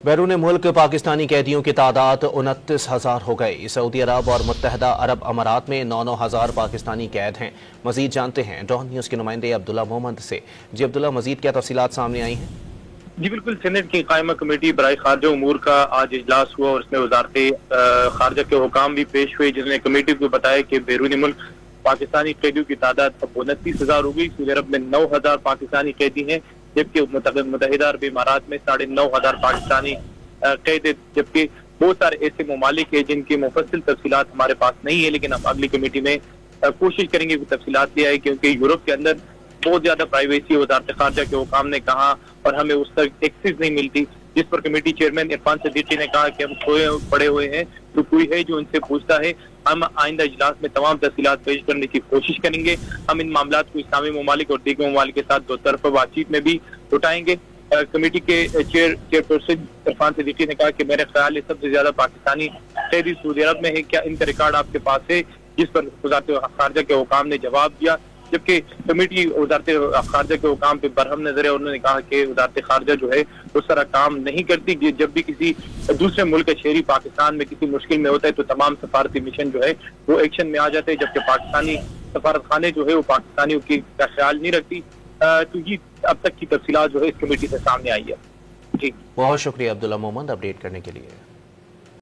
बैरून मुल्क पाकिस्तानी कैदियों की तादाद 29,000 हो गई। सऊदी अरब और मुत्तहदा अरब अमारात में 9,000 पाकिस्तानी कैद हैं। मजीद जानते हैं डॉन न्यूज़ के नुमाइंदे अब्दुल्ला मोहम्मद से। जी अब्दुल्ला, मजीद क्या तफसीलात सामने आई हैं? जी बिल्कुल, सेनेट की कायमा कमेटी बराए खारजा उमूर का आज इजलास हुआ और इसमें वजारत खारजा के हुकाम भी पेश हुए, जिसने कमेटी को बताया कि बैरून मुल्क पाकिस्तानी कैदियों की तादाद अब 29,000 हो गई। सऊदी अरब में 9,000 पाकिस्तानी कैदी हैं, जबकि मुत्तहदा अरब अमारात में 9,500 पाकिस्तानी कैद है। जबकि बहुत सारे ऐसे ममालिक हैं जिनकी मुफस्सिल तफसीलात हमारे पास नहीं है, लेकिन हम अगली कमेटी में कोशिश करेंगे कि तफसीलात ले आए, क्योंकि यूरोप के अंदर बहुत ज्यादा प्राइवेसी वजारत खारजा के हुकाम ने कहा और हमें उस तक एक्सेस नहीं मिलती, जिस पर कमेटी चेयरमैन इरफान सिद्दीकी ने कहा कि हम खोए पड़े हुए हैं, तो कोई है जो उनसे पूछता है। हम आइंदा इजलास में तमाम तफसीलात पेश करने की कोशिश करेंगे। हम इन मामलात को इस्लामी ममालिक और दीगर ममालिक के साथ दो तरफा बातचीत में भी उठाएंगे। कमेटी के चेयरपर्सन इरफान सिद्दीकी ने कहा कि मेरे ख्याल में सबसे ज्यादा पाकिस्तानी कैदी सऊदी अरब में है। क्या इनका रिकॉर्ड आपके पास है? जिस पर वजारत खारजा के हुकाम ने जवाब दिया, जबकि कमेटी वजारत खारजा के हुकाम पे बरहम नजर है। उन्होंने कहा कि वजारत खारजा जो है उस तरह काम नहीं करती। जब भी किसी दूसरे मुल्क का शहरी पाकिस्तान में किसी मुश्किल में होता है तो तमाम सफारती मिशन जो है वो एक्शन में आ जाते हैं, जबकि पाकिस्तानी सफारत खाने जो है वो पाकिस्तानियों की का ख्याल नहीं रखती। तो ये अब तक की तफसीलात जो है इस कमेटी से सामने आई है। जी बहुत शुक्रिया अब्दुल्ला मोहम्मद अपडेट करने के लिए।